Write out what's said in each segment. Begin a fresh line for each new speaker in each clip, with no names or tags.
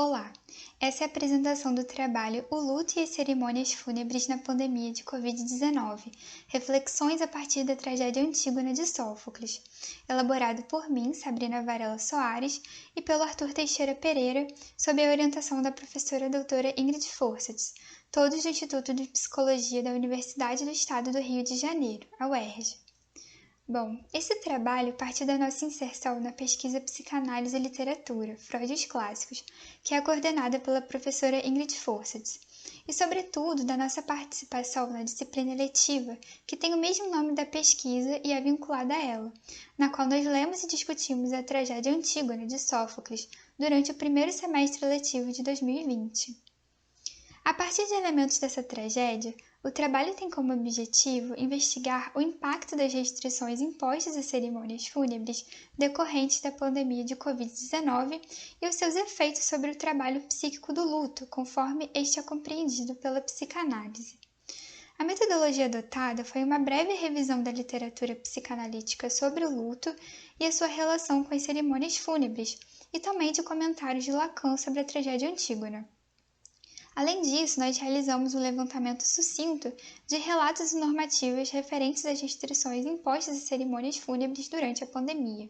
Olá, essa é a apresentação do trabalho O Luto e as Cerimônias Fúnebres na Pandemia de Covid-19, reflexões a partir da tragédia Antígona de Sófocles, elaborado por mim, Sabrina Varela Soares, e pelo Arthur Teixeira Pereira, sob a orientação da professora doutora Ingrid Forsatz, todos do Instituto de Psicologia da Universidade do Estado do Rio de Janeiro, a UERJ. Bom, esse trabalho partiu da nossa inserção na pesquisa Psicanálise e Literatura, Freud e os Clássicos, que é coordenada pela professora Ingrid Forsatz, e, sobretudo, da nossa participação na disciplina eletiva, que tem o mesmo nome da pesquisa e é vinculada a ela, na qual nós lemos e discutimos a tragédia Antígona de Sófocles durante o primeiro semestre letivo de 2020. A partir de elementos dessa tragédia, o trabalho tem como objetivo investigar o impacto das restrições impostas às cerimônias fúnebres decorrentes da pandemia de Covid-19 e os seus efeitos sobre o trabalho psíquico do luto, conforme este é compreendido pela psicanálise. A metodologia adotada foi uma breve revisão da literatura psicanalítica sobre o luto e a sua relação com as cerimônias fúnebres, e também de comentários de Lacan sobre a tragédia Antígona. Além disso, nós realizamos um levantamento sucinto de relatos normativos referentes às restrições impostas às cerimônias fúnebres durante a pandemia.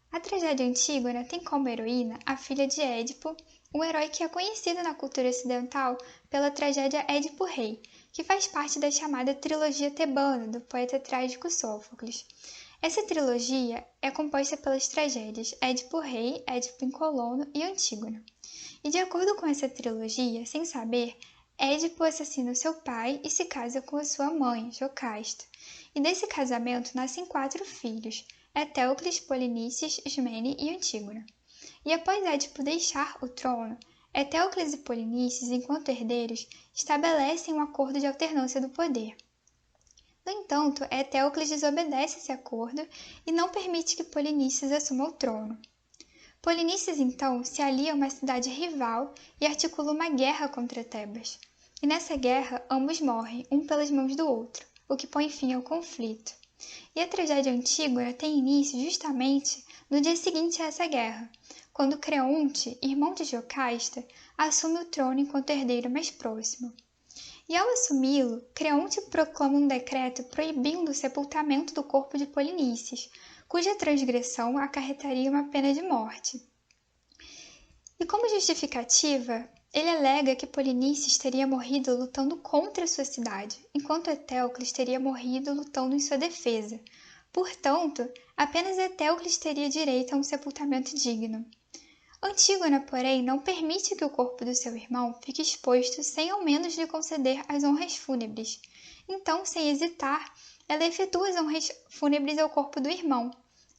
A tragédia Antígona tem como heroína a filha de Édipo, um herói que é conhecido na cultura ocidental pela tragédia Édipo-Rei, que faz parte da chamada trilogia tebana do poeta trágico Sófocles. Essa trilogia é composta pelas tragédias Édipo-Rei, Édipo em Colono e Antígona. E de acordo com essa trilogia, sem saber, Édipo assassina seu pai e se casa com a sua mãe, Jocasta. E desse casamento nascem 4 filhos, Etéocles, Polinices, Ismene e Antígona. E após Édipo deixar o trono, Etéocles e Polinices, enquanto herdeiros, estabelecem um acordo de alternância do poder. No entanto, Etéocles desobedece esse acordo e não permite que Polinices assuma o trono. Polinices, então, se alia a uma cidade rival e articula uma guerra contra Tebas. E nessa guerra, ambos morrem, um pelas mãos do outro, o que põe fim ao conflito. E a tragédia Antígona tem início justamente no dia seguinte a essa guerra, quando Creonte, irmão de Jocasta, assume o trono enquanto herdeiro mais próximo. E ao assumi-lo, Creonte proclama um decreto proibindo o sepultamento do corpo de Polinices, cuja transgressão acarretaria uma pena de morte. E como justificativa, ele alega que Polinices teria morrido lutando contra sua cidade, enquanto Etéocles teria morrido lutando em sua defesa. Portanto, apenas Etéocles teria direito a um sepultamento digno. Antígona, porém, não permite que o corpo do seu irmão fique exposto sem ao menos lhe conceder as honras fúnebres. Então, sem hesitar, ela efetua as honras fúnebres ao corpo do irmão,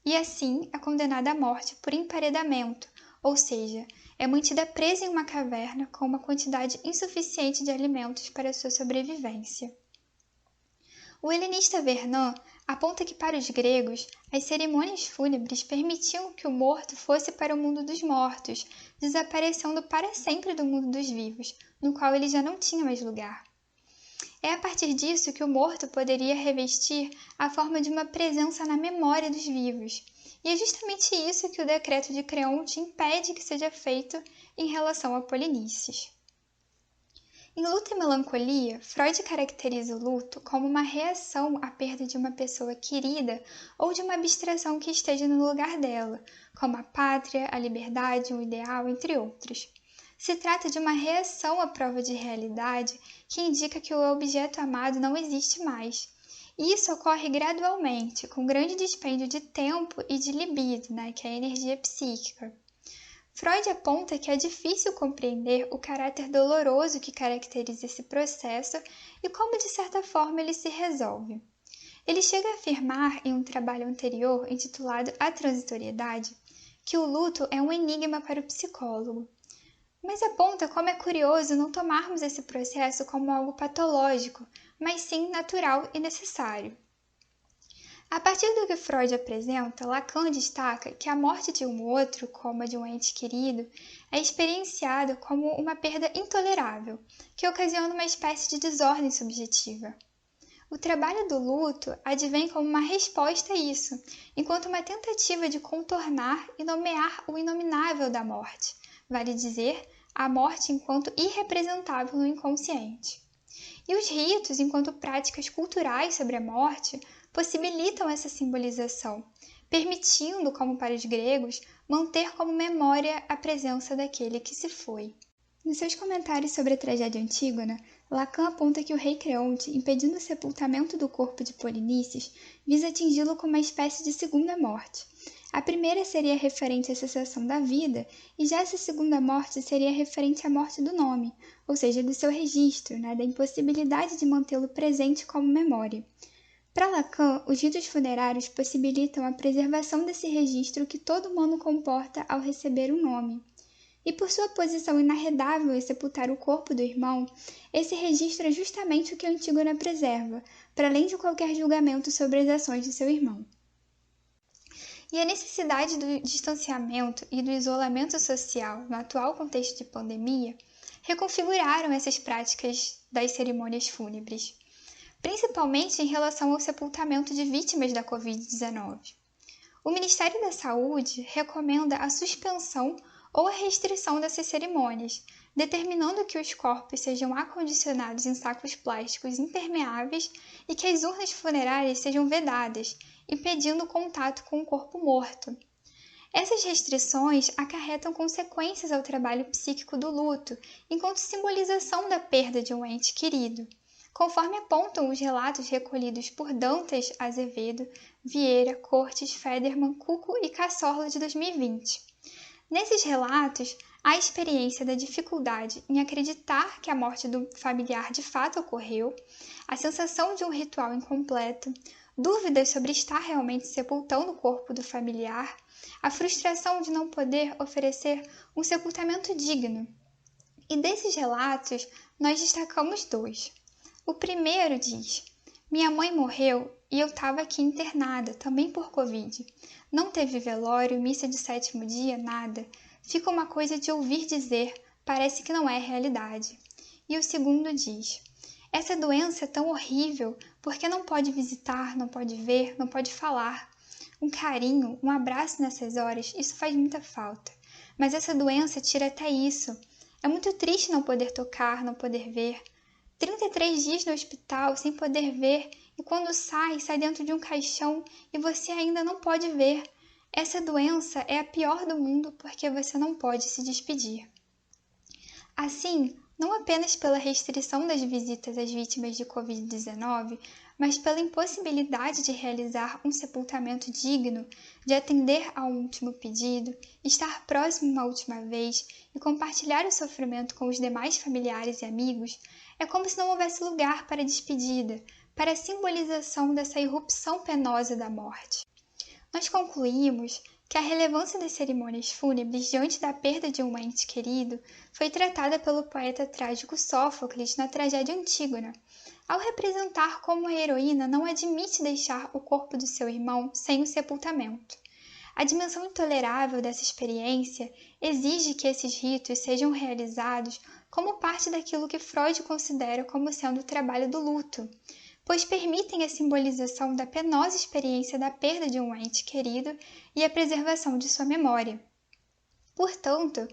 e assim é condenada à morte por emparedamento, ou seja, é mantida presa em uma caverna com uma quantidade insuficiente de alimentos para sua sobrevivência. O helenista Vernon aponta que para os gregos, as cerimônias fúnebres permitiam que o morto fosse para o mundo dos mortos, desaparecendo para sempre do mundo dos vivos, no qual ele já não tinha mais lugar. É a partir disso que o morto poderia revestir a forma de uma presença na memória dos vivos. E é justamente isso que o decreto de Creonte impede que seja feito em relação a Polinices. Em Luto e Melancolia, Freud caracteriza o luto como uma reação à perda de uma pessoa querida ou de uma abstração que esteja no lugar dela, como a pátria, a liberdade, um ideal, entre outros. Se trata de uma reação à prova de realidade que indica que o objeto amado não existe mais. E isso ocorre gradualmente, com grande dispêndio de tempo e de libido, que é a energia psíquica. Freud aponta que é difícil compreender o caráter doloroso que caracteriza esse processo e como, de certa forma, ele se resolve. Ele chega a afirmar, em um trabalho anterior intitulado A Transitoriedade, que o luto é um enigma para o psicólogo. Mas aponta como é curioso não tomarmos esse processo como algo patológico, mas sim natural e necessário. A partir do que Freud apresenta, Lacan destaca que a morte de um outro, como a de um ente querido, é experienciada como uma perda intolerável, que ocasiona uma espécie de desordem subjetiva. O trabalho do luto advém como uma resposta a isso, enquanto uma tentativa de contornar e nomear o inominável da morte, vale dizer, a morte enquanto irrepresentável no inconsciente. E os ritos, enquanto práticas culturais sobre a morte, possibilitam essa simbolização, permitindo, como para os gregos, manter como memória a presença daquele que se foi. Nos seus comentários sobre a tragédia Antígona, Lacan aponta que o rei Creonte, impedindo o sepultamento do corpo de Polinices, visa atingi-lo com uma espécie de segunda morte. A primeira seria referente à cessação da vida, e já essa segunda morte seria referente à morte do nome, ou seja, do seu registro, da impossibilidade de mantê-lo presente como memória. Para Lacan, os ritos funerários possibilitam a preservação desse registro que todo humano comporta ao receber um nome. E por sua posição inarredável em sepultar o corpo do irmão, esse registro é justamente o que Antígona preserva, para além de qualquer julgamento sobre as ações de seu irmão. E a necessidade do distanciamento e do isolamento social no atual contexto de pandemia reconfiguraram essas práticas das cerimônias fúnebres, principalmente em relação ao sepultamento de vítimas da Covid-19. O Ministério da Saúde recomenda a suspensão ou a restrição dessas cerimônias, determinando que os corpos sejam acondicionados em sacos plásticos impermeáveis e que as urnas funerárias sejam vedadas, impedindo o contato com o corpo morto. Essas restrições acarretam consequências ao trabalho psíquico do luto, enquanto simbolização da perda de um ente querido, conforme apontam os relatos recolhidos por Dantas Azevedo, Vieira, Cortes, Federman, Cuco e Cassorla de 2020. Nesses relatos, há a experiência da dificuldade em acreditar que a morte do familiar de fato ocorreu, a sensação de um ritual incompleto, dúvidas sobre estar realmente sepultando o corpo do familiar, a frustração de não poder oferecer um sepultamento digno. E desses relatos, nós destacamos dois. O primeiro diz: minha mãe morreu e eu estava aqui internada, também por Covid. Não teve velório, missa de sétimo dia, nada. Fica uma coisa de ouvir dizer, parece que não é realidade. E o segundo diz: essa doença é tão horrível, porque não pode visitar, não pode ver, não pode falar. Um carinho, um abraço nessas horas, isso faz muita falta. Mas essa doença tira até isso. É muito triste não poder tocar, não poder ver. 33 dias no hospital sem poder ver, e quando sai dentro de um caixão e você ainda não pode ver. Essa doença é a pior do mundo porque você não pode se despedir. Assim, não apenas pela restrição das visitas às vítimas de Covid-19, mas pela impossibilidade de realizar um sepultamento digno, de atender ao último pedido, estar próximo uma última vez e compartilhar o sofrimento com os demais familiares e amigos, é como se não houvesse lugar para a despedida, para a simbolização dessa irrupção penosa da morte. Nós concluímos que a relevância das cerimônias fúnebres diante da perda de um ente querido foi tratada pelo poeta trágico Sófocles na tragédia Antígona, ao representar como a heroína não admite deixar o corpo do seu irmão sem o sepultamento. A dimensão intolerável dessa experiência exige que esses ritos sejam realizados como parte daquilo que Freud considera como sendo o trabalho do luto, pois permitem a simbolização da penosa experiência da perda de um ente querido e a preservação de sua memória. Portanto,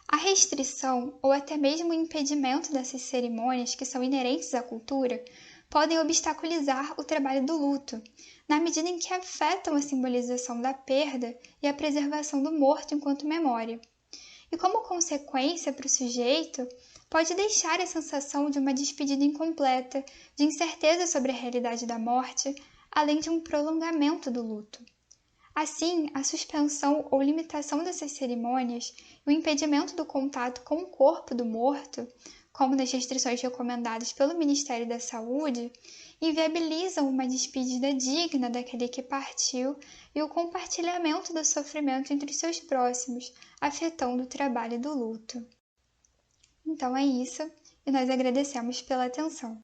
a restrição ou até mesmo o impedimento dessas cerimônias que são inerentes à cultura podem obstaculizar o trabalho do luto, na medida em que afetam a simbolização da perda e a preservação do morto enquanto memória. E como consequência para o sujeito, pode deixar a sensação de uma despedida incompleta, de incerteza sobre a realidade da morte, além de um prolongamento do luto. Assim, a suspensão ou limitação dessas cerimônias e o impedimento do contato com o corpo do morto, como nas restrições recomendadas pelo Ministério da Saúde, inviabilizam uma despedida digna daquele que partiu e o compartilhamento do sofrimento entre os seus próximos, afetando o trabalho do luto. Então é isso, e nós agradecemos pela atenção.